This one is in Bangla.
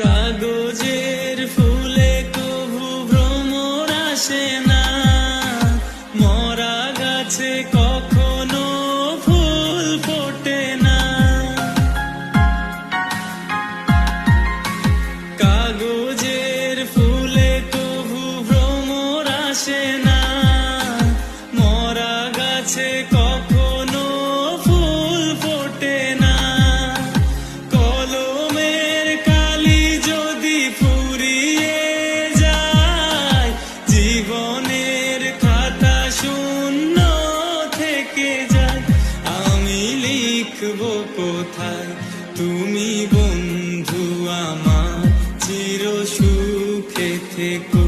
কাগজের ফুলে কভু ভ্রমর আসে না, মরা গাছে কখনো ফুল ফোটে না। কাগজের ফুলে কভু ভ্রমর আসে না, মরা গাছে কখনো ফুল ফোটে না। কলমের কালি যদি ফুরিয়ে যায়, জীবনের খাতা শূন্য থেকে যায়। আমি লিখব কোথায়, তুমি বন্ধু আমার চির সুখে থেকো।